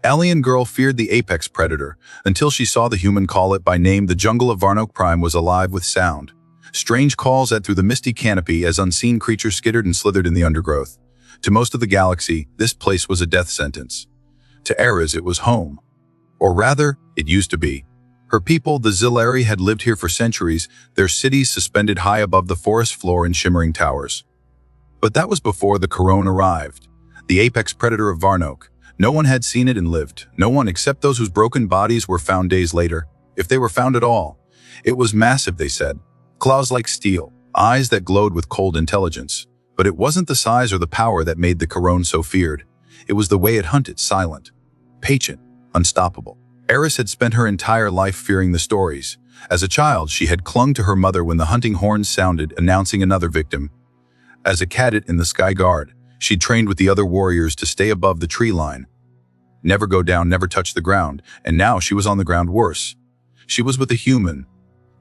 Alien girl feared the apex predator until she saw the human call it by name. The jungle of Varnock Prime was alive with sound. Strange calls at through the misty canopy as unseen creatures skittered and slithered in the undergrowth. To most of the galaxy, this place was a death sentence. To Eris, it was home. Or rather, it used to be. Her people, the Zilari, had lived here for centuries, their cities suspended high above the forest floor in shimmering towers. But that was before the Corone arrived, the apex predator of Varnock. No one had seen it and lived, no one except those whose broken bodies were found days later, if they were found at all. It was massive, they said, claws like steel, eyes that glowed with cold intelligence. But it wasn't the size or the power that made the Corone so feared. It was the way it hunted, silent, patient, unstoppable. Eris had spent her entire life fearing the stories. As a child, she had clung to her mother when the hunting horns sounded, announcing another victim. As a cadet in the Sky Guard, she'd trained with the other warriors to stay above the tree line. Never go down, never touch the ground, and now she was on the ground worse. She was with a human.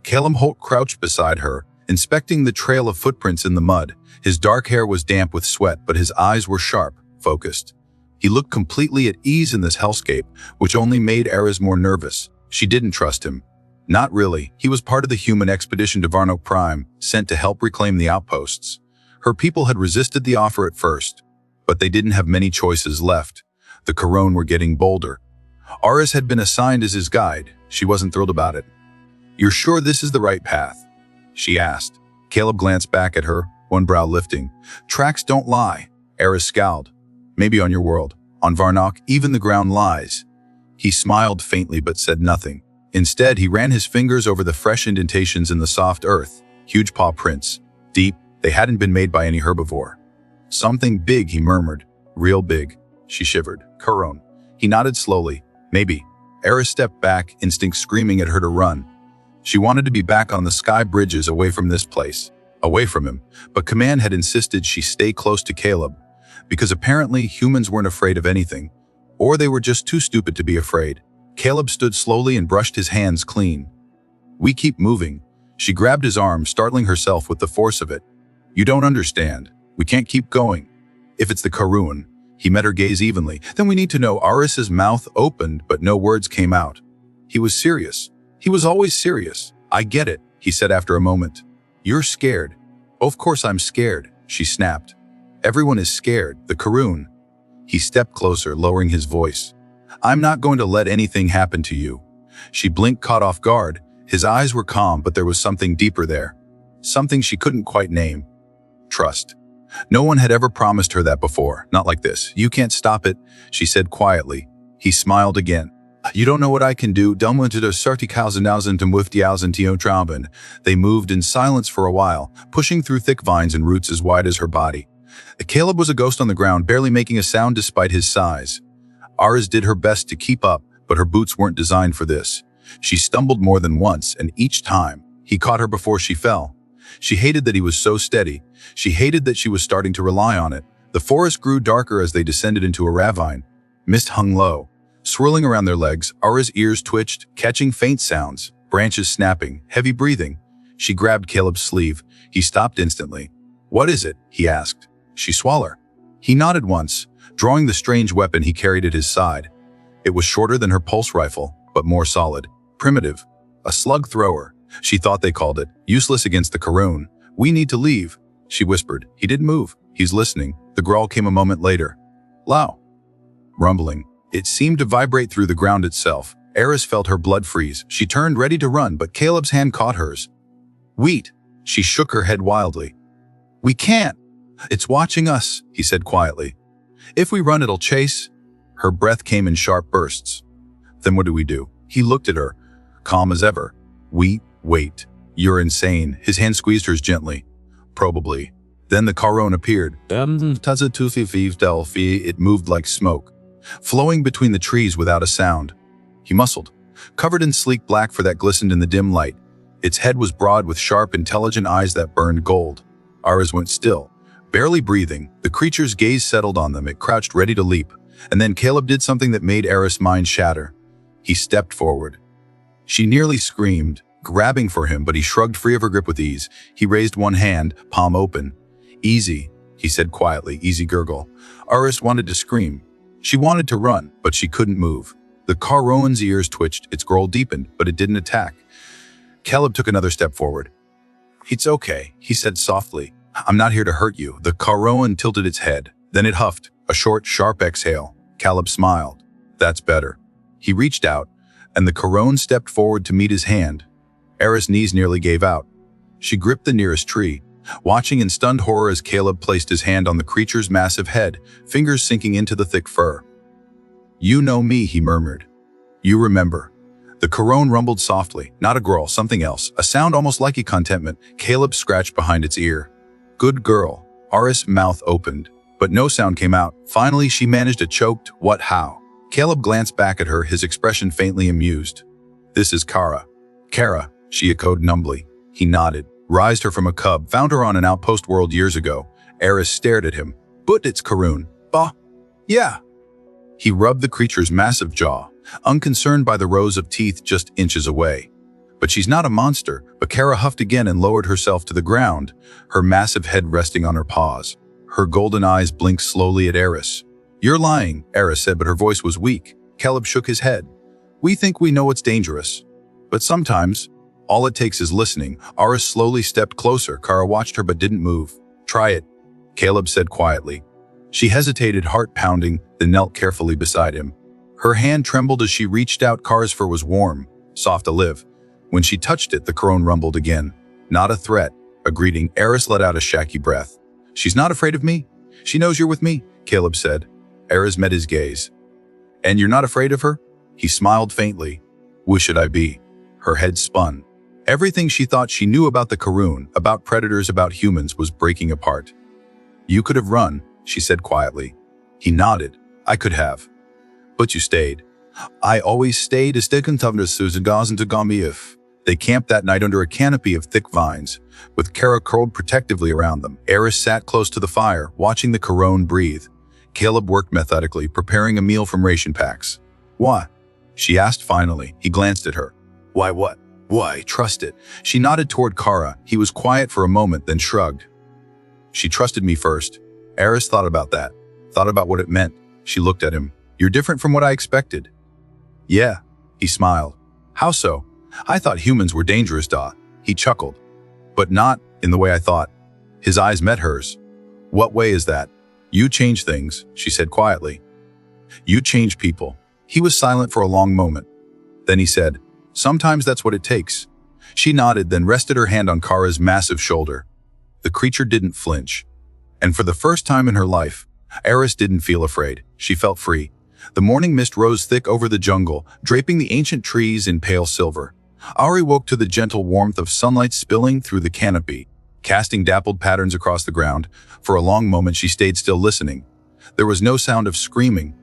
Caleb Holt crouched beside her, inspecting the trail of footprints in the mud. His dark hair was damp with sweat, but his eyes were sharp, focused. He looked completely at ease in this hellscape, which only made Eris more nervous. She didn't trust him. Not really. He was part of the human expedition to Varnock Prime, sent to help reclaim the outposts. Her people had resisted the offer at first, but they didn't have many choices left. The Corone were getting bolder. Eris had been assigned as his guide. She wasn't thrilled about it. "You're sure this is the right path?" she asked. Caleb glanced back at her, one brow lifting. "Tracks don't lie." Eris scowled. "Maybe on your world. On Varnock, even the ground lies." He smiled faintly but said nothing. Instead, he ran his fingers over the fresh indentations in the soft earth. Huge paw prints. Deep, they hadn't been made by any herbivore. "Something big," he murmured. "Real big." She shivered. "Corone." He nodded slowly. "Maybe." Eris stepped back, instinct screaming at her to run. She wanted to be back on the sky bridges, away from this place. Away from him. But command had insisted she stay close to Caleb. Because apparently humans weren't afraid of anything. Or they were just too stupid to be afraid. Caleb stood slowly and brushed his hands clean. "We keep moving." She grabbed his arm, startling herself with the force of it. "You don't understand. We can't keep going. If it's the Corone," he met her gaze evenly, "then we need to know." Eris's mouth opened, but no words came out. He was serious. He was always serious. "I get it," he said after a moment. "You're scared." "Of course I'm scared," she snapped. "Everyone is scared. The Corone." He stepped closer, lowering his voice. "I'm not going to let anything happen to you." She blinked, caught off guard. His eyes were calm, but there was something deeper there. Something she couldn't quite name. Trust. No one had ever promised her that before, not like this. "You can't stop it," she said quietly. He smiled again. "You don't know what I can do." They moved in silence for a while, pushing through thick vines and roots as wide as her body. Caleb was a ghost on the ground, barely making a sound despite his size. Eris did her best to keep up, but her boots weren't designed for this. She stumbled more than once, and each time, he caught her before she fell. She hated that he was so steady. She hated that she was starting to rely on it. The forest grew darker as they descended into a ravine. Mist hung low, swirling around their legs. Eris' ears twitched, catching faint sounds, branches snapping, heavy breathing. She grabbed Caleb's sleeve. He stopped instantly. "What is it?" he asked. "She swaller." He nodded once, drawing the strange weapon he carried at his side. It was shorter than her pulse rifle, but more solid. Primitive. A slug thrower. She thought they called it. Useless against the Corone. "We need to leave," she whispered. He didn't move. He's listening. The growl came a moment later. Low. Rumbling. It seemed to vibrate through the ground itself. Eris felt her blood freeze. She turned, ready to run, but Caleb's hand caught hers. "Wheat." She shook her head wildly. "We can't." "It's watching us," he said quietly. "If we run, it'll chase." Her breath came in sharp bursts. "Then what do we do?" He looked at her, calm as ever. "We wait." "You're insane." His hand squeezed hers gently. "Probably." Then the Corone appeared. It moved like smoke, flowing between the trees without a sound. He muscled, covered in sleek black fur that glistened in the dim light. Its head was broad with sharp, intelligent eyes that burned gold. Eris went still, barely breathing. The creature's gaze settled on them. It crouched, ready to leap. And then Caleb did something that made Eris' mind shatter. He stepped forward. She nearly screamed, grabbing for him, but he shrugged free of her grip with ease. He raised one hand, palm open. "Easy," he said quietly. "Easy, gurgle." Eris wanted to scream. She wanted to run, but she couldn't move. The Carroan's ears twitched, its growl deepened, but it didn't attack. Caleb took another step forward. "It's okay," he said softly. "I'm not here to hurt you." The Carroan tilted its head. Then it huffed, a short, sharp exhale. Caleb smiled. "That's better." He reached out, and the Carroan stepped forward to meet his hand. Eris' knees nearly gave out. She gripped the nearest tree, watching in stunned horror as Caleb placed his hand on the creature's massive head, fingers sinking into the thick fur. "You know me," he murmured. "You remember." The Carroan rumbled softly, not a growl, something else, a sound almost like a contentment. Caleb scratched behind its ear. "Good girl." Eris' mouth opened, but no sound came out. Finally, she managed a choked, "What, how?" Caleb glanced back at her, his expression faintly amused. "This is Kara." "Kara," she echoed numbly. He nodded, raised her from a cub, found her on an outpost world years ago. Eris stared at him. "But it's Karun." "Bah." "Yeah." He rubbed the creature's massive jaw, unconcerned by the rows of teeth just inches away. "But she's not a monster." But Kara huffed again and lowered herself to the ground, her massive head resting on her paws. Her golden eyes blinked slowly at Eris. "You're lying," Eris said, but her voice was weak. Caleb shook his head. "We think we know it's dangerous. But sometimes, all it takes is listening." Eris slowly stepped closer. Kara watched her but didn't move. "Try it," Caleb said quietly. She hesitated, heart pounding, then knelt carefully beside him. Her hand trembled as she reached out. Kara's fur was warm, soft olive. When she touched it, the Carroan rumbled again. "Not a threat, a greeting." Eris let out a shaky breath. "She's not afraid of me. She knows you're with me," Caleb said. Eris met his gaze. "And you're not afraid of her?" He smiled faintly. "Who should I be?" Her head spun. Everything she thought she knew about the Carroan, about predators, about humans, was breaking apart. "You could have run," she said quietly. He nodded. "I could have. But you stayed." "I always stayed." They camped that night under a canopy of thick vines, with Kara curled protectively around them. Eris sat close to the fire, watching the Carroan breathe. Caleb worked methodically, preparing a meal from ration packs. "Why?" she asked finally. He glanced at her. "Why what?" "Why, trust it." She nodded toward Kara. He was quiet for a moment, then shrugged. "She trusted me first." Eris thought about that, thought about what it meant. She looked at him. "You're different from what I expected." "Yeah," he smiled. "How so?" "I thought humans were dangerous, da." He chuckled. "But not in the way I thought." His eyes met hers. "What way is that?" "You change things," she said quietly. "You change people." He was silent for a long moment. Then he said, "Sometimes that's what it takes." She nodded, then rested her hand on Kara's massive shoulder. The creature didn't flinch. And for the first time in her life, Eris didn't feel afraid. She felt free. The morning mist rose thick over the jungle, draping the ancient trees in pale silver. Ari woke to the gentle warmth of sunlight spilling through the canopy, casting dappled patterns across the ground. For a long moment she stayed still, listening. There was no sound of screaming,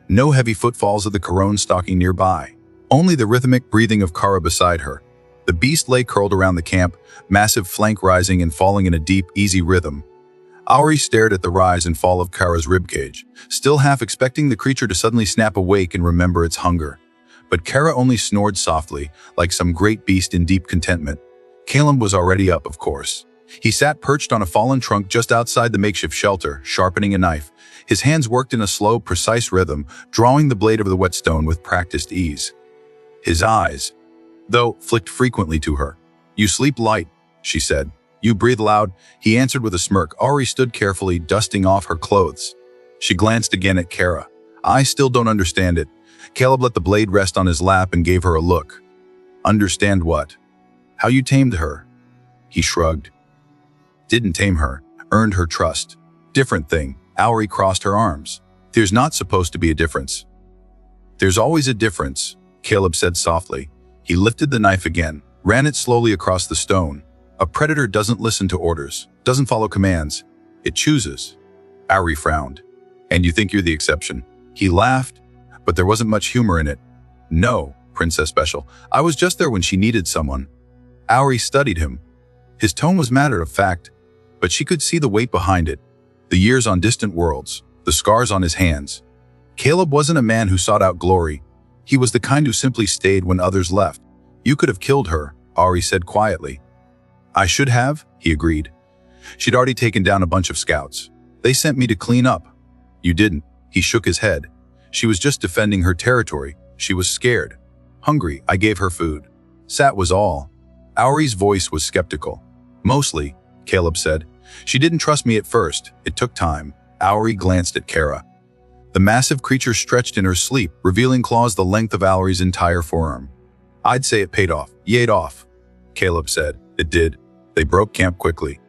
no heavy footfalls of the Carroan stalking nearby, only the rhythmic breathing of Kara beside her. The beast lay curled around the camp, massive flank rising and falling in a deep, easy rhythm. Auri stared at the rise and fall of Kara's ribcage, still half expecting the creature to suddenly snap awake and remember its hunger. But Kara only snored softly, like some great beast in deep contentment. Caleb was already up, of course. He sat perched on a fallen trunk just outside the makeshift shelter, sharpening a knife. His hands worked in a slow, precise rhythm, drawing the blade over the whetstone with practiced ease. His eyes, though, flicked frequently to her. "You sleep light," she said. "You breathe loud," he answered with a smirk. Ari stood carefully, dusting off her clothes. She glanced again at Kara. "I still don't understand it." Caleb let the blade rest on his lap and gave her a look. "Understand what?" "How you tamed her." He shrugged. "Didn't tame her, earned her trust." "Different thing." Auri crossed her arms. "There's not supposed to be a difference." "There's always a difference," Caleb said softly. He lifted the knife again, ran it slowly across the stone. "A predator doesn't listen to orders, doesn't follow commands. It chooses." Auri frowned. "And you think you're the exception?" He laughed, but there wasn't much humor in it. "No, Princess Special. I was just there when she needed someone." Auri studied him. His tone was matter of fact, but she could see the weight behind it. The years on distant worlds, the scars on his hands. Caleb wasn't a man who sought out glory. He was the kind who simply stayed when others left. "You could have killed her," Auri said quietly. "I should have," he agreed. "She'd already taken down a bunch of scouts. They sent me to clean up." "You didn't." He shook his head. She was just defending her territory. She was scared. Hungry, I gave her food. That was all. Auri's voice was skeptical. Mostly, Caleb said. She didn't trust me at first. It took time. Auri glanced at Kara. The massive creature stretched in her sleep, revealing claws the length of Auri's entire forearm. I'd say it paid off. Yayed off, Caleb said. It did. They broke camp quickly.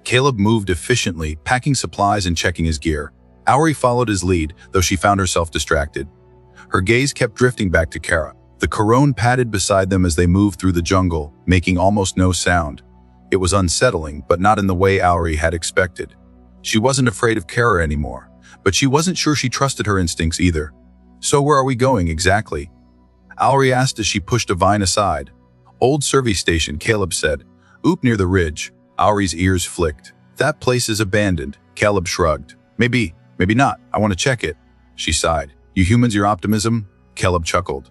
Caleb moved efficiently, packing supplies and checking his gear. Auri followed his lead, though she found herself distracted. Her gaze kept drifting back to Kara. The Corone padded beside them as they moved through the jungle, making almost no sound. It was unsettling, but not in the way Auri had expected. She wasn't afraid of Kara anymore, but she wasn't sure she trusted her instincts either. So where are we going exactly? Auri asked as she pushed a vine aside. Old service station, Caleb said. Oop, near the ridge. Auri's ears flicked. That place is abandoned. Caleb shrugged. Maybe not. I want to check it. She sighed. You humans, your optimism? Caleb chuckled.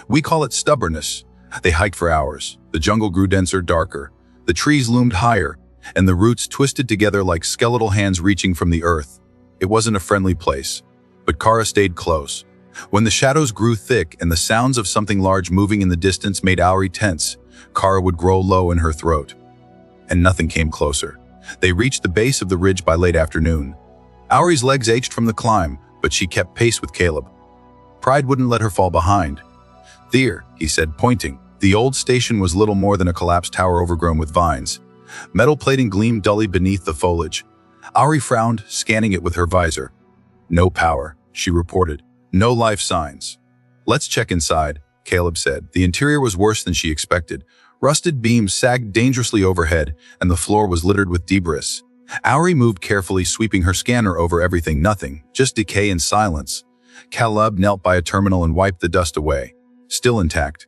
We call it stubbornness. They hiked for hours. The jungle grew denser, darker. The trees loomed higher, and the roots twisted together like skeletal hands reaching from the earth. It wasn't a friendly place, but Kara stayed close. When the shadows grew thick and the sounds of something large moving in the distance made Auri tense, Kara would grow low in her throat. And nothing came closer. They reached the base of the ridge by late afternoon. Auri's legs ached from the climb, but she kept pace with Caleb. Pride wouldn't let her fall behind. There, he said, pointing. The old station was little more than a collapsed tower overgrown with vines. Metal plating gleamed dully beneath the foliage. Auri frowned, scanning it with her visor. No power, she reported. No life signs. Let's check inside, Caleb said. The interior was worse than she expected. Rusted beams sagged dangerously overhead, and the floor was littered with debris. Auri moved carefully, sweeping her scanner over everything. Nothing, just decay and silence. Caleb knelt by a terminal and wiped the dust away. Still intact.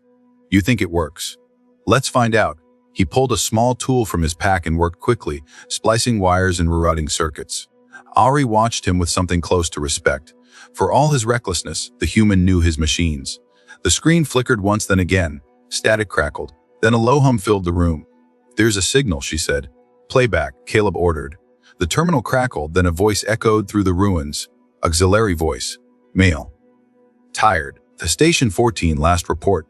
You think it works? Let's find out. He pulled a small tool from his pack and worked quickly, splicing wires and rerouting circuits. Auri watched him with something close to respect. For all his recklessness, the human knew his machines. The screen flickered once, then again. Static crackled. Then a low hum filled the room. There's a signal, she said. Playback, Caleb ordered. The terminal crackled, then a voice echoed through the ruins. Auxiliary voice. Male. Tired. The Station 14 last report.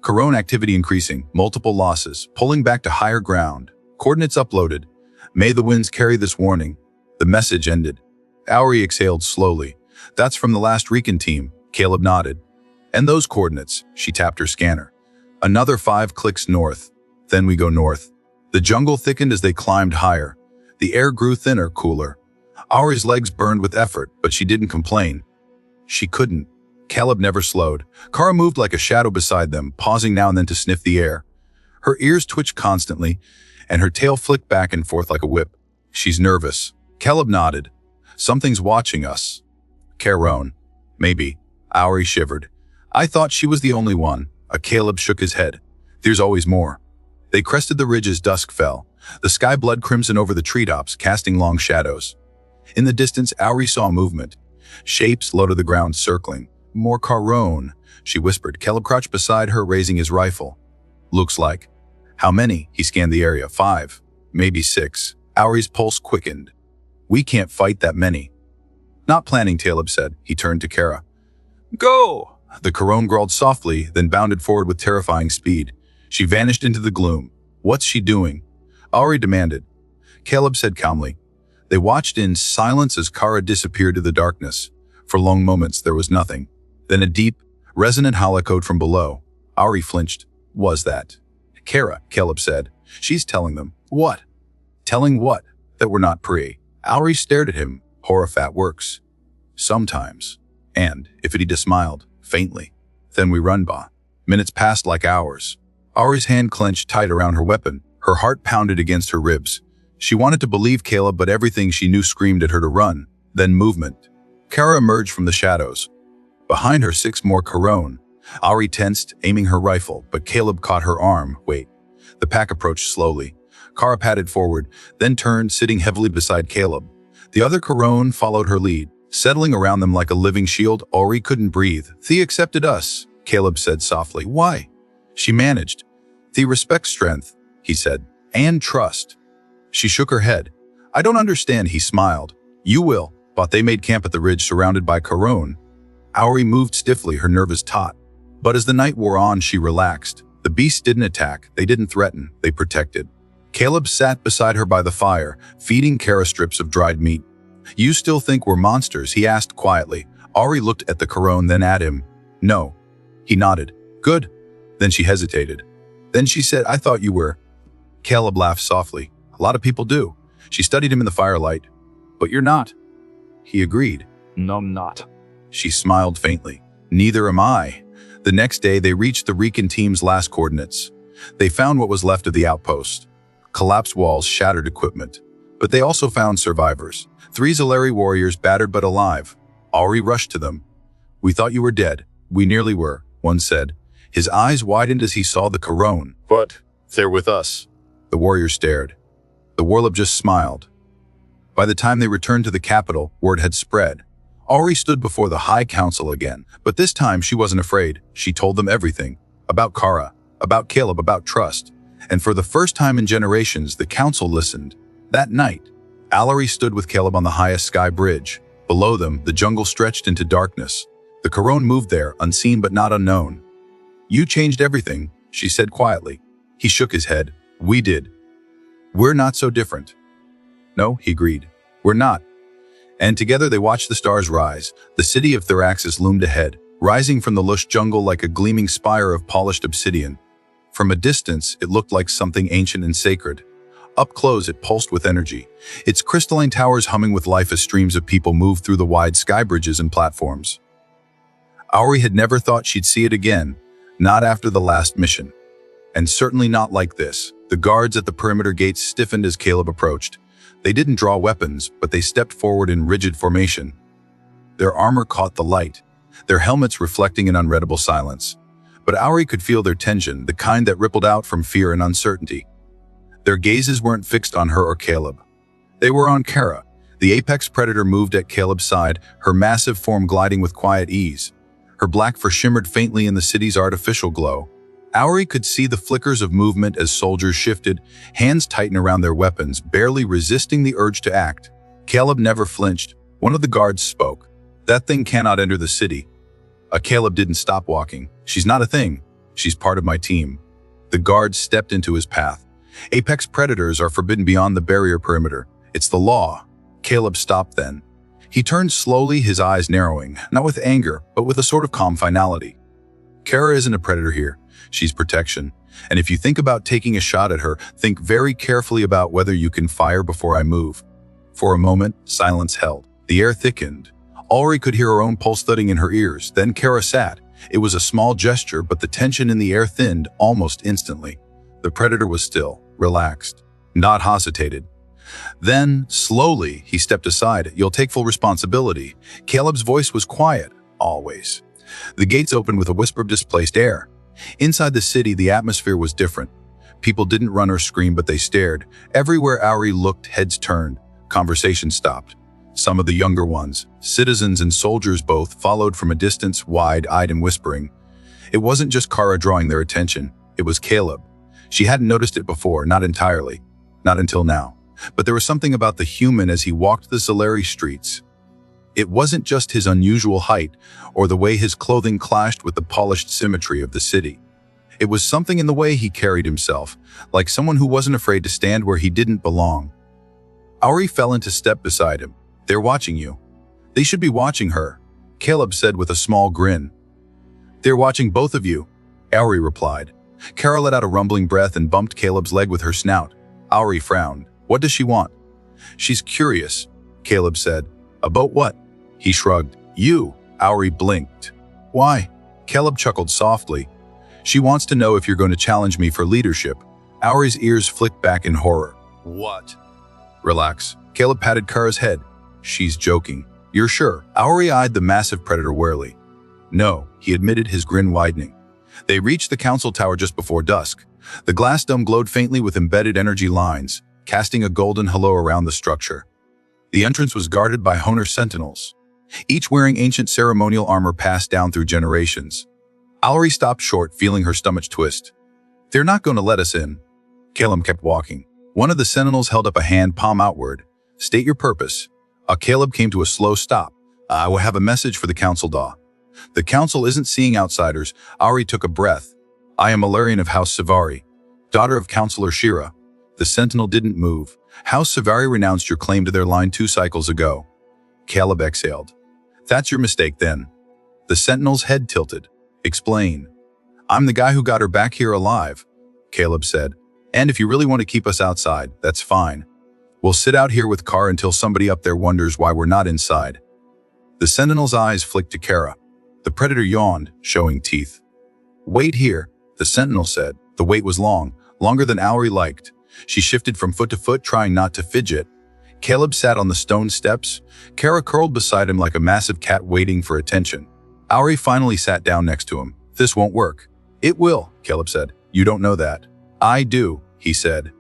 Corone activity increasing, multiple losses, pulling back to higher ground. Coordinates uploaded. May the winds carry this warning. The message ended. Auri exhaled slowly. That's from the last recon team, Caleb nodded. And those coordinates, she tapped her scanner. Another 5 clicks north. Then we go north. The jungle thickened as they climbed higher. The air grew thinner, cooler. Auri's legs burned with effort, but she didn't complain. She couldn't. Caleb never slowed. Kara moved like a shadow beside them, pausing now and then to sniff the air. Her ears twitched constantly, and her tail flicked back and forth like a whip. She's nervous. Caleb nodded. Something's watching us. Corone. Maybe. Auri shivered. I thought she was the only one. Caleb shook his head. There's always more. They crested the ridge as dusk fell. The sky blood crimson over the treetops, casting long shadows. In the distance, Auri saw movement. Shapes low to the ground, circling. More Corone, she whispered. Caleb crouched beside her, raising his rifle. Looks like. How many? He scanned the area. 5. Maybe 6. Auri's pulse quickened. We can't fight that many. Not planning, Caleb said. He turned to Kara. Go! The Corone growled softly, then bounded forward with terrifying speed. She vanished into the gloom. What's she doing? Auri demanded. Caleb said calmly. They watched in silence as Kara disappeared to the darkness. For long moments, there was nothing. Then a deep, resonant halacode from below. Auri flinched. Was that? Kara, Caleb said. She's telling them. What? Telling what? That we're not pre. Auri stared at him. Horrifat works. Sometimes. And, Ifidida smiled, faintly. Then we run, ba. Minutes passed like hours. Auri's hand clenched tight around her weapon. Her heart pounded against her ribs. She wanted to believe Caleb, but everything she knew screamed at her to run. Then movement. Kara emerged from the shadows. Behind her, 6 more Corone. Auri tensed, aiming her rifle, but Caleb caught her arm. Wait. The pack approached slowly. Kara padded forward, then turned, sitting heavily beside Caleb. The other Corone followed her lead, settling around them like a living shield. Auri couldn't breathe. Thea accepted us, Caleb said softly. Why? She managed. Thea respects strength, he said, and trust. She shook her head. I don't understand, he smiled. You will, but they made camp at the ridge surrounded by Corone. Auri moved stiffly, her nerves taut. But as the night wore on, she relaxed. The beasts didn't attack, they didn't threaten, they protected. Caleb sat beside her by the fire, feeding Kara strips of dried meat. "You still think we're monsters?" he asked quietly. Auri looked at the Corone, then at him. "No." He nodded. "Good." Then she hesitated. Then she said, "I thought you were." Caleb laughed softly. "A lot of people do." She studied him in the firelight. "But you're not." He agreed. No, I'm not. She smiled faintly. "Neither am I." The next day, they reached the Rican team's last coordinates. They found what was left of the outpost. Collapsed walls, shattered equipment. But they also found survivors. 3 Zeleri warriors, battered but alive. Auri rushed to them. "We thought you were dead." "We nearly were," one said. His eyes widened as he saw the Corone. "But they're with us." The warrior stared. The warlord just smiled. By the time they returned to the capital, word had spread. Auri stood before the High Council again, but this time she wasn't afraid. She told them everything. About Kara, about Caleb, about trust. And for the first time in generations, the council listened. That night, Auri stood with Caleb on the highest sky bridge. Below them, the jungle stretched into darkness. The Corone moved there, unseen but not unknown. "You changed everything," she said quietly. He shook his head. "We did. We're not so different." "No," he agreed. "We're not." And together they watched the stars rise. The city of Theraxis loomed ahead, rising from the lush jungle like a gleaming spire of polished obsidian. From a distance, it looked like something ancient and sacred. Up close, it pulsed with energy, its crystalline towers humming with life as streams of people moved through the wide sky bridges and platforms. Auri had never thought she'd see it again, not after the last mission. And certainly not like this. The guards at the perimeter gates stiffened as Caleb approached. They didn't draw weapons, but they stepped forward in rigid formation. Their armor caught the light, their helmets reflecting an unreadable silence. But Auri could feel their tension, the kind that rippled out from fear and uncertainty. Their gazes weren't fixed on her or Caleb. They were on Kara. The apex predator moved at Caleb's side, her massive form gliding with quiet ease. Her black fur shimmered faintly in the city's artificial glow. Auri could see the flickers of movement as soldiers shifted, hands tightened around their weapons, barely resisting the urge to act. Caleb never flinched. One of the guards spoke. "That thing cannot enter the city." Caleb didn't stop walking. "She's not a thing. She's part of my team." The guard stepped into his path. "Apex predators are forbidden beyond the barrier perimeter. It's the law." Caleb stopped then. He turned slowly, his eyes narrowing, not with anger, but with a sort of calm finality. "Kara isn't a predator here. She's protection. And if you think about taking a shot at her, think very carefully about whether you can fire before I move." For a moment, silence held. The air thickened. Auri could hear her own pulse thudding in her ears. Then Kara sat. It was a small gesture, but the tension in the air thinned almost instantly. The predator was still, relaxed, not hesitated. Then, slowly, he stepped aside. "You'll take full responsibility." Caleb's voice was quiet, always. The gates opened with a whisper of displaced air. Inside the city, the atmosphere was different. People didn't run or scream, but they stared. Everywhere Auri looked, heads turned. Conversation stopped. Some of the younger ones, citizens and soldiers both, followed from a distance, wide-eyed and whispering. It wasn't just Kara drawing their attention. It was Caleb. She hadn't noticed it before, not entirely. Not until now. But there was something about the human as he walked the Zeleri streets. It wasn't just his unusual height or the way his clothing clashed with the polished symmetry of the city. It was something in the way he carried himself, like someone who wasn't afraid to stand where he didn't belong. Auri fell into step beside him. "They're watching you." "They should be watching her," Caleb said with a small grin. "They're watching both of you," Auri replied. Kara let out a rumbling breath and bumped Caleb's leg with her snout. Auri frowned. "What does she want?" "She's curious," Caleb said. "About what?" He shrugged. "You." Auri blinked. "Why?" Caleb chuckled softly. "She wants to know if you're going to challenge me for leadership." Auri's ears flicked back in horror. "What?" "Relax." Caleb patted Kara's head. "She's joking." "You're sure?" Auri eyed the massive predator warily. "No," he admitted, his grin widening. They reached the council tower just before dusk. The glass dome glowed faintly with embedded energy lines, casting a golden halo around the structure. The entrance was guarded by Honor sentinels, each wearing ancient ceremonial armor passed down through generations. Auri stopped short, feeling her stomach twist. "They're not going to let us in." Caleb kept walking. One of the sentinels held up a hand, palm outward. "State your purpose." Caleb came to a slow stop. "I will have a message for the council, Daw." The council isn't seeing outsiders. Auri took a breath. I am Illyrian of House Savari, daughter of Councillor Shira. The sentinel didn't move. House Savari renounced your claim to their line 2 cycles ago. Caleb exhaled. That's your mistake then. The sentinel's head tilted. Explain. I'm the guy who got her back here alive, Caleb said. And if you really want to keep us outside, that's fine. We'll sit out here with Kara until somebody up there wonders why we're not inside. The sentinel's eyes flicked to Kara. The predator yawned, showing teeth. Wait here, the sentinel said. The wait was long, longer than Auri liked. She shifted from foot to foot, trying not to fidget. Caleb sat on the stone steps. Kara curled beside him like a massive cat waiting for attention. Auri finally sat down next to him. This won't work. It will, Caleb said. You don't know that. I do, he said.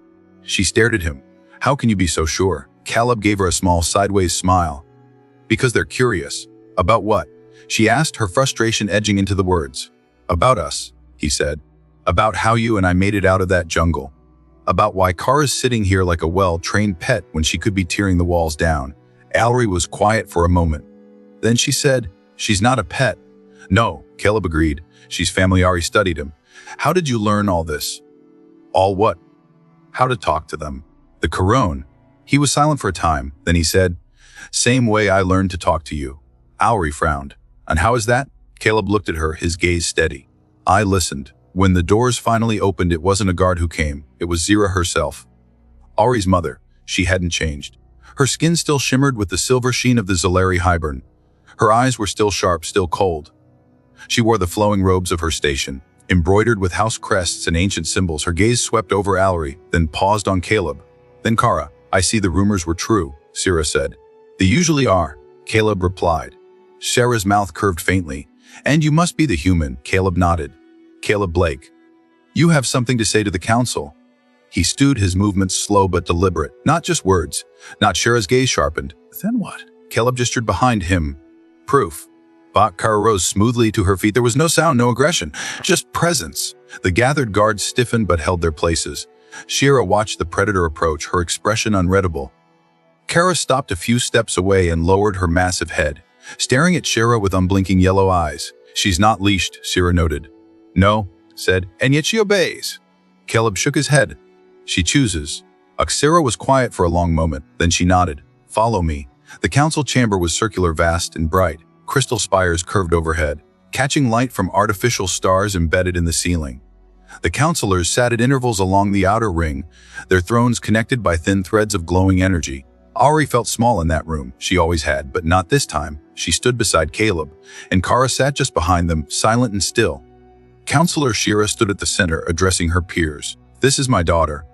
She stared at him. How can you be so sure? Caleb gave her a small sideways smile. Because they're curious. About what? She asked, her frustration edging into the words. About us, he said. About how you and I made it out of that jungle. About why Kara's sitting here like a well-trained pet when she could be tearing the walls down. Auri was quiet for a moment. Then she said, she's not a pet. No, Caleb agreed. She's family. Auri studied him. How did you learn all this? All what? How to talk to them. The Corone. He was silent for a time. Then he said, same way I learned to talk to you. Auri frowned. And how is that? Caleb looked at her, his gaze steady. I listened. When the doors finally opened, it wasn't a guard who came. It was Zira herself. Auri's mother. She hadn't changed. Her skin still shimmered with the silver sheen of the Zolari hibern. Her eyes were still sharp, still cold. She wore the flowing robes of her station, embroidered with house crests and ancient symbols. Her gaze swept over Auri, then paused on Caleb. Then Kara. I see the rumors were true, Zira said. They usually are, Caleb replied. Sarah's mouth curved faintly. And you must be the human, Caleb nodded. Caleb Blake. You have something to say to the council. He stewed, his movements slow but deliberate. Not just words. Not Shara's gaze sharpened. Then what? Caleb gestured behind him. Proof. Kara rose smoothly to her feet. There was no sound, no aggression, just presence. The gathered guards stiffened but held their places. Shira watched the predator approach, her expression unreadable. Kara stopped a few steps away and lowered her massive head, staring at Shira with unblinking yellow eyes. She's not leashed, Shira noted. No, said, and yet she obeys. Caleb shook his head. She chooses. Shira was quiet for a long moment, then she nodded. Follow me. The council chamber was circular, vast and bright. Crystal spires curved overhead, catching light from artificial stars embedded in the ceiling. The councillors sat at intervals along the outer ring, their thrones connected by thin threads of glowing energy. Auri felt small in that room. She always had, but not this time. She stood beside Caleb, and Kara sat just behind them, silent and still. Councillor Shira stood at the center, addressing her peers. This is my daughter.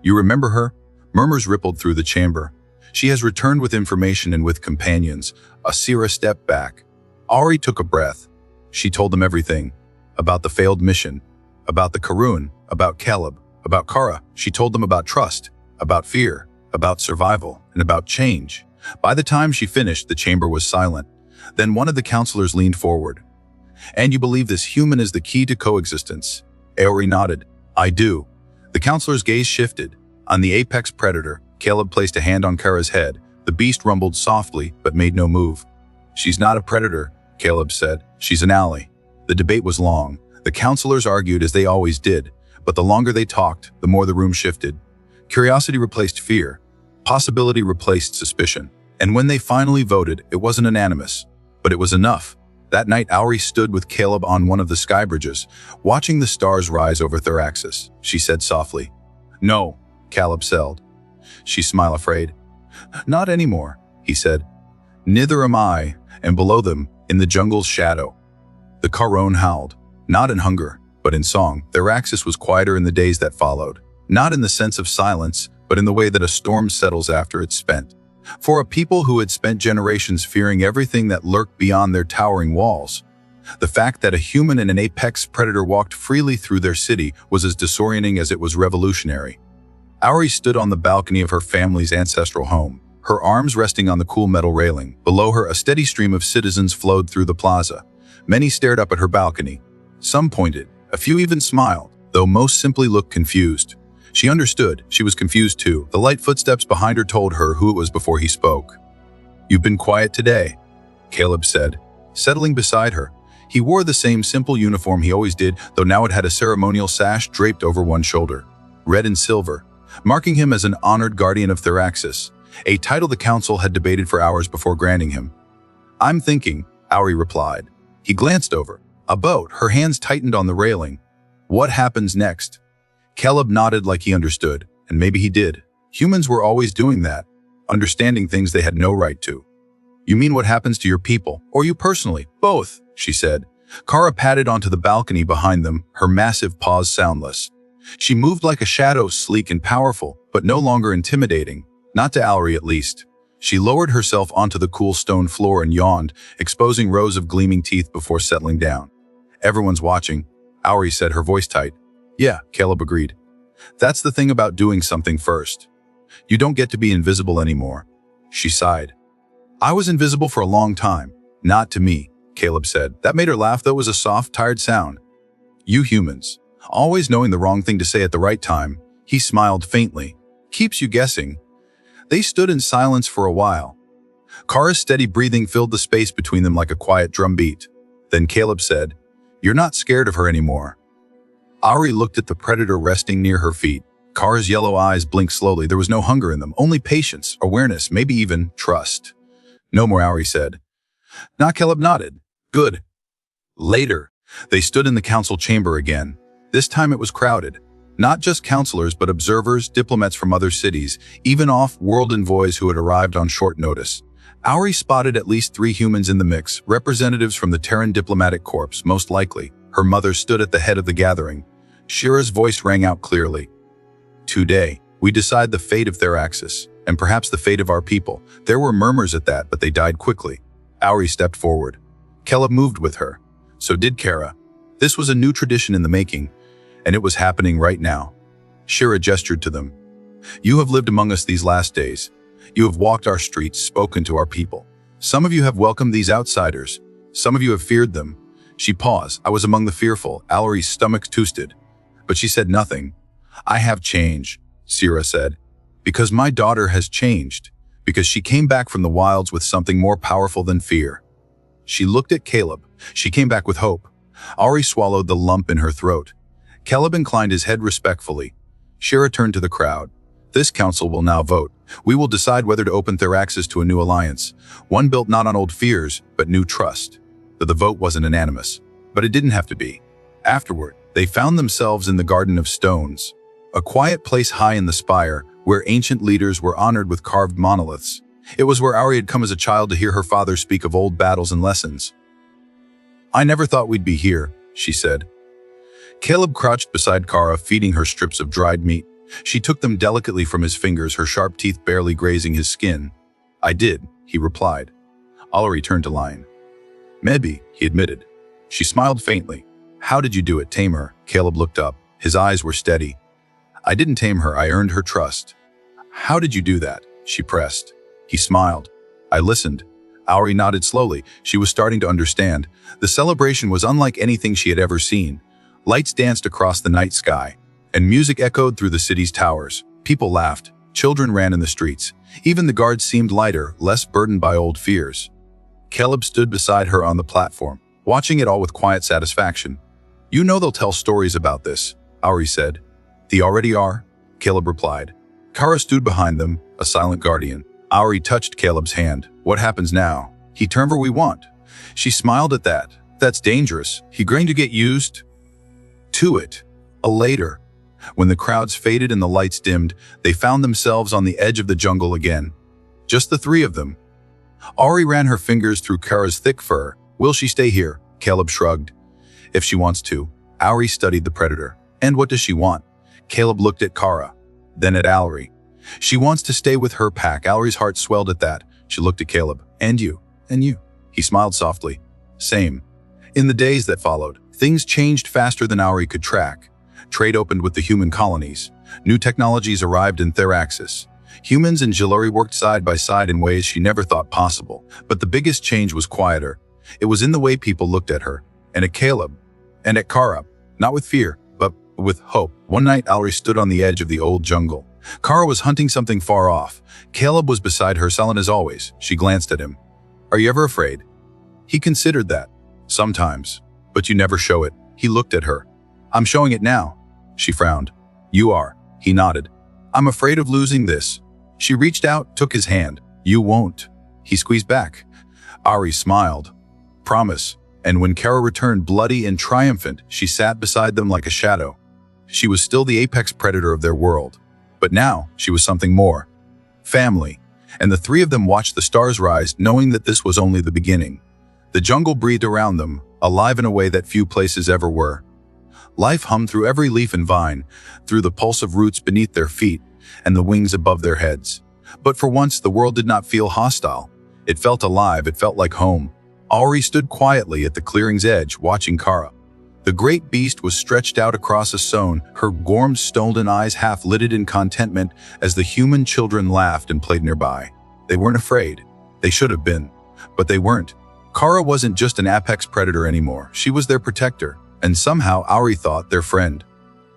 You remember her? Murmurs rippled through the chamber. She has returned with information and with companions. Shira stepped back. Auri took a breath. She told them everything. About the failed mission. About the Karun. About Caleb. About Kara. She told them about trust. About fear. About survival. And about change. By the time she finished, the chamber was silent. Then one of the counselors leaned forward. And you believe this human is the key to coexistence? Auri nodded. I do. The counselor's gaze shifted. On the apex predator, Caleb placed a hand on Kara's head. The beast rumbled softly, but made no move. She's not a predator, Caleb said. She's an ally. The debate was long. The counselors argued as they always did, but the longer they talked, the more the room shifted. Curiosity replaced fear. Possibility replaced suspicion. And when they finally voted, it wasn't unanimous. But it was enough. That night, Auri stood with Caleb on one of the sky bridges, watching the stars rise over Theraxis. She said softly, No, Caleb said. She smiled, afraid. Not anymore, he said. Neither am I, and below them, in the jungle's shadow. The Corone howled, not in hunger, but in song. Theraxis was quieter in the days that followed, not in the sense of silence, but in the way that a storm settles after it's spent. For a people who had spent generations fearing everything that lurked beyond their towering walls, the fact that a human and an apex predator walked freely through their city was as disorienting as it was revolutionary. Auri stood on the balcony of her family's ancestral home, her arms resting on the cool metal railing. Below her, a steady stream of citizens flowed through the plaza. Many stared up at her balcony. Some pointed, a few even smiled, though most simply looked confused. She understood. She was confused too. The light footsteps behind her told her who it was before he spoke. You've been quiet today, Caleb said, settling beside her. He wore the same simple uniform he always did, though now it had a ceremonial sash draped over one shoulder, red and silver, marking him as an honored guardian of Theraxis, a title the council had debated for hours before granting him. "I'm thinking," Auri replied. He glanced over. A boat, her hands tightened on the railing. "What happens next?" Caleb nodded like he understood, and maybe he did. Humans were always doing that, understanding things they had no right to. "You mean what happens to your people, or you personally?" "Both," she said. Kara padded onto the balcony behind them, her massive paws soundless. She moved like a shadow, sleek and powerful, but no longer intimidating, not to Auri at least. She lowered herself onto the cool stone floor and yawned, exposing rows of gleaming teeth before settling down. "Everyone's watching," Auri said, her voice tight. "Yeah," Caleb agreed. "That's the thing about doing something first. You don't get to be invisible anymore." She sighed. "I was invisible for a long time." "Not to me," Caleb said. That made her laugh, though it was a soft, tired sound. "You humans, always knowing the wrong thing to say at the right time." He smiled faintly. "Keeps you guessing." They stood in silence for a while. Kara's steady breathing filled the space between them like a quiet drumbeat. Then Caleb said, "You're not scared of her anymore." Auri looked at the predator resting near her feet. Kara's yellow eyes blinked slowly. There was no hunger in them, only patience, awareness, maybe even trust. "No more," Auri said. Caleb nodded. "Good." Later, they stood in the council chamber again. This time it was crowded. Not just counselors, but observers, diplomats from other cities, even off-world envoys who had arrived on short notice. Auri spotted at least 3 humans in the mix, representatives from the Terran diplomatic corps, most likely. Her mother stood at the head of the gathering. Shira's voice rang out clearly. "Today, we decide the fate of Theraxis, and perhaps the fate of our people." There were murmurs at that, but they died quickly. Auri stepped forward. Caleb moved with her. So did Kara. This was a new tradition in the making, and it was happening right now. Shira gestured to them. "You have lived among us these last days. You have walked our streets, spoken to our people. Some of you have welcomed these outsiders. Some of you have feared them." She paused. "I was among the fearful." Auri's stomach twisted, but she said nothing. "I have changed," Shira said, "because my daughter has changed, because she came back from the wilds with something more powerful than fear." She looked at Caleb. She came back with hope. Auri swallowed the lump in her throat. Caleb inclined his head respectfully. Shira turned to the crowd. "This council will now vote. We will decide whether to open Theraxis to a new alliance, one built not on old fears, but new trust." The vote wasn't unanimous, but it didn't have to be. Afterward, they found themselves in the Garden of Stones, a quiet place high in the spire where ancient leaders were honored with carved monoliths. It was where Auri had come as a child to hear her father speak of old battles and lessons. "I never thought we'd be here," she said. Caleb crouched beside Kara, feeding her strips of dried meat. She took them delicately from his fingers, her sharp teeth barely grazing his skin. "I did," he replied. Auri turned to Lion. "Maybe," he admitted. She smiled faintly. "How did you do it, tame her?" Caleb looked up. His eyes were steady. "I didn't tame her, I earned her trust." "How did you do that?" she pressed. He smiled. "I listened." Auri nodded slowly. She was starting to understand. The celebration was unlike anything she had ever seen. Lights danced across the night sky, and music echoed through the city's towers. People laughed. Children ran in the streets. Even the guards seemed lighter, less burdened by old fears. Caleb stood beside her on the platform, watching it all with quiet satisfaction. "You know they'll tell stories about this," Auri said. "They already are," Caleb replied. Kara stood behind them, a silent guardian. Auri touched Caleb's hand. "What happens now?" "He turned where we want." She smiled at that. "That's dangerous. He going to get used to it." Later, when the crowds faded and the lights dimmed, they found themselves on the edge of the jungle again. Just the 3 of them. Auri ran her fingers through Kara's thick fur. "Will she stay here?" Caleb shrugged. "If she wants to." Auri studied the predator. "And what does she want?" Caleb looked at Kara, then at Auri. "She wants to stay with her pack." Auri's heart swelled at that. She looked at Caleb. "And you?" "And you?" He smiled softly. "Same." In the days that followed, things changed faster than Auri could track. Trade opened with the human colonies. New technologies arrived in Theraxis. Humans and Jilori worked side by side in ways she never thought possible. But the biggest change was quieter. It was in the way people looked at her, and at Caleb, and at Kara. Not with fear, but with hope. One night, Auri stood on the edge of the old jungle. Kara was hunting something far off. Caleb was beside her, silent as always. She glanced at him. "Are you ever afraid?" He considered that. Sometimes. But you never show it. He looked at her. I'm showing it now. She frowned. You are. He nodded. I'm afraid of losing this. She reached out, took his hand. You won't. He squeezed back. Ari smiled. Promise. And when Kara returned bloody and triumphant, she sat beside them like a shadow. She was still the apex predator of their world. But now, she was something more. Family. And the three of them watched the stars rise, knowing that this was only the beginning. The jungle breathed around them, alive in a way that few places ever were. Life hummed through every leaf and vine, through the pulse of roots beneath their feet and the wings above their heads. But for once, the world did not feel hostile. It felt alive, it felt like home. Auri stood quietly at the clearing's edge, watching Kara. The great beast was stretched out across a sown, her gormed stolen eyes half-lidded in contentment as the human children laughed and played nearby. They weren't afraid. They should have been. But they weren't. Kara wasn't just an apex predator anymore. She was their protector, and somehow Auri thought their friend.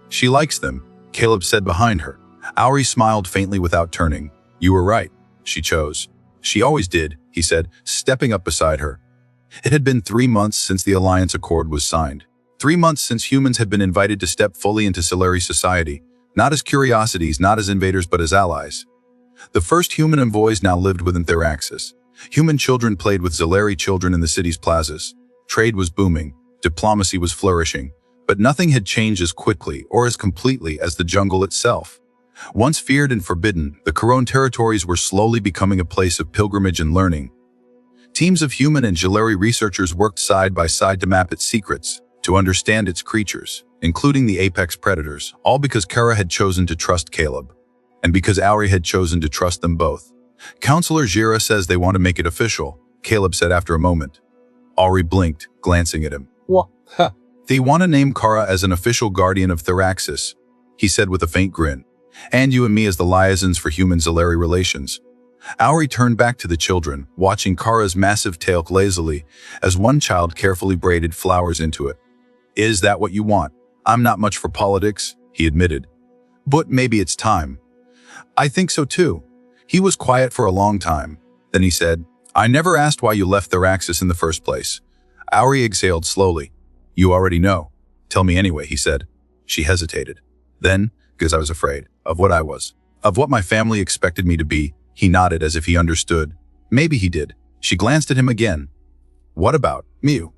She likes them, Caleb said behind her. Auri smiled faintly without turning. You were right. She chose. She always did, he said, stepping up beside her. It had been 3 months since the alliance accord was signed. 3 months since humans had been invited to step fully into Solari society, not as curiosities, not as invaders, but as allies. The first human envoys now lived within Theraxis. Human children played with Solari children in the city's plazas. Trade was booming, diplomacy was flourishing, but nothing had changed as quickly or as completely as the jungle itself. Once feared and forbidden, the Corone territories were slowly becoming a place of pilgrimage and learning. Teams of human and Solari researchers worked side by side to map its secrets, to understand its creatures, including the apex predators, all because Kara had chosen to trust Caleb, and because Auri had chosen to trust them both. Counselor Jira says they want to make it official, Caleb said after a moment. Auri blinked, glancing at him. What? They want to name Kara as an official guardian of Theraxis, he said with a faint grin, and you and me as the liaisons for human-Solari relations. Auri turned back to the children, watching Kara's massive tail lazily as one child carefully braided flowers into it. Is that what you want? I'm not much for politics, he admitted. But maybe it's time. I think so too. He was quiet for a long time. Then he said, I never asked why you left Theraxis in the first place. Auri exhaled slowly. You already know. Tell me anyway, he said. She hesitated. Then, because I was afraid of what I was, of what my family expected me to be, he nodded as if he understood. Maybe he did. She glanced at him again. What about Mew?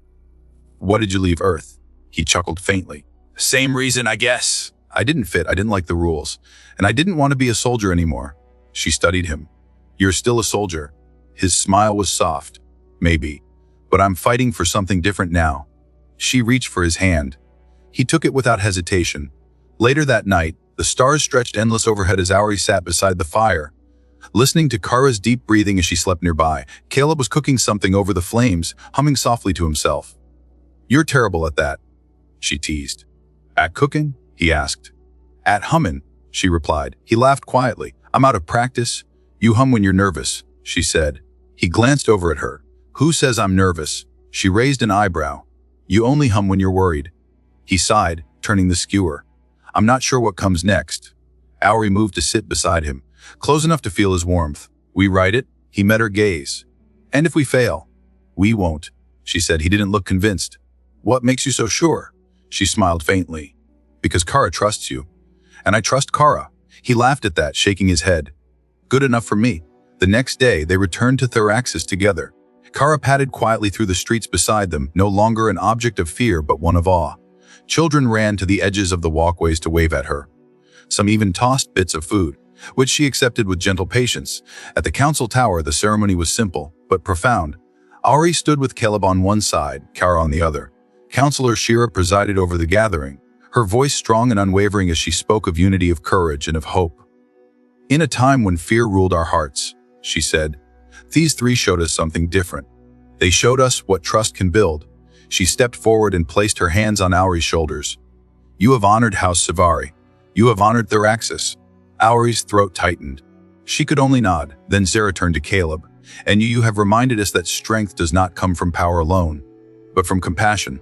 What did you leave Earth? He chuckled faintly. Same reason, I guess. I didn't fit, I didn't like the rules, and I didn't want to be a soldier anymore. She studied him. You're still a soldier. His smile was soft. Maybe. But I'm fighting for something different now. She reached for his hand. He took it without hesitation. Later that night, the stars stretched endless overhead as Auri sat beside the fire. Listening to Kara's deep breathing as she slept nearby, Caleb was cooking something over the flames, humming softly to himself. You're terrible at that, she teased. At cooking? He asked. At hummin', she replied. He laughed quietly. I'm out of practice. You hum when you're nervous, she said. He glanced over at her. Who says I'm nervous? She raised an eyebrow. You only hum when you're worried. He sighed, turning the skewer. I'm not sure what comes next. Auri moved to sit beside him, close enough to feel his warmth. We write it? He met her gaze. And if we fail? We won't, she said. He didn't look convinced. What makes you so sure? She smiled faintly. Because Kara trusts you. And I trust Kara. He laughed at that, shaking his head. Good enough for me. The next day, they returned to Theraxis together. Kara padded quietly through the streets beside them, no longer an object of fear but one of awe. Children ran to the edges of the walkways to wave at her. Some even tossed bits of food, which she accepted with gentle patience. At the council tower, the ceremony was simple, but profound. Auri stood with Caleb on one side, Kara on the other. Counselor Shira presided over the gathering, her voice strong and unwavering as she spoke of unity, of courage, and of hope. In a time when fear ruled our hearts, she said, these three showed us something different. They showed us what trust can build. She stepped forward and placed her hands on Auri's shoulders. You have honored House Savari. You have honored Theraxis. Auri's throat tightened. She could only nod. Then Zara turned to Caleb. And you have reminded us that strength does not come from power alone, but from compassion,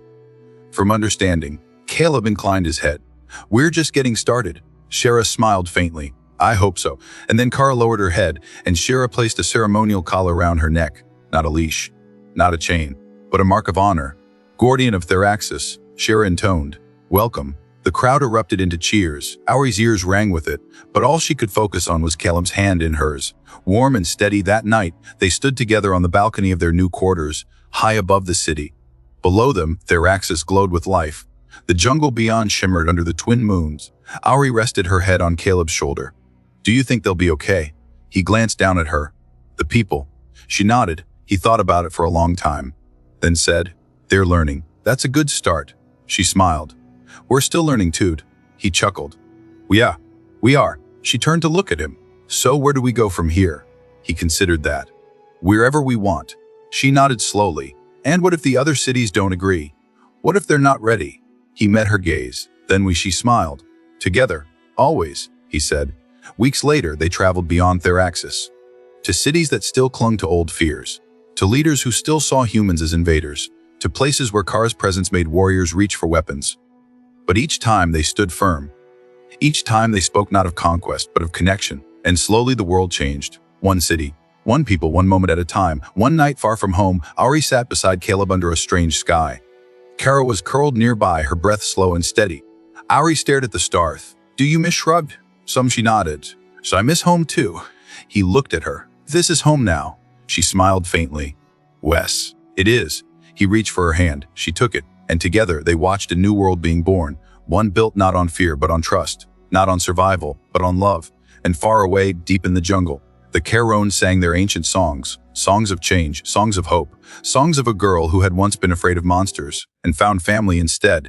from understanding. Caleb inclined his head. We're just getting started. Shira smiled faintly. I hope so. And then Kara lowered her head, and Shira placed a ceremonial collar around her neck. Not a leash, not a chain, but a mark of honor. Gordian of Theraxis, Shira intoned. Welcome. The crowd erupted into cheers. Auri's ears rang with it, but all she could focus on was Caleb's hand in hers. Warm and steady that night, they stood together on the balcony of their new quarters, high above the city. Below them, Theraxis glowed with life. The jungle beyond shimmered under the twin moons. Auri rested her head on Caleb's shoulder. Do you think they'll be okay? He glanced down at her. The people. She nodded. He thought about it for a long time. Then said, they're learning. That's a good start. She smiled. We're still learning too. He chuckled. Yeah, we are. She turned to look at him. So where do we go from here? He considered that. Wherever we want. She nodded slowly. And what if the other cities don't agree? What if they're not ready? He met her gaze. Then she smiled. Together, always, he said. Weeks later, they traveled beyond Theraxis. To cities that still clung to old fears. To leaders who still saw humans as invaders. To places where Kara's presence made warriors reach for weapons. But each time they stood firm. Each time they spoke not of conquest, but of connection. And slowly the world changed. One city, one people, one moment at a time. One night far from home, Auri sat beside Caleb under a strange sky. Kara was curled nearby, her breath slow and steady. Auri stared at the stars. Do you miss shrugged? Some she nodded. So I miss home too. He looked at her. This is home now. She smiled faintly. Wes. It is. He reached for her hand. She took it. And together they watched a new world being born. One built not on fear, but on trust. Not on survival, but on love. And far away, deep in the jungle, the Carones sang their ancient songs. Songs of change, songs of hope. Songs of a girl who had once been afraid of monsters and found family instead.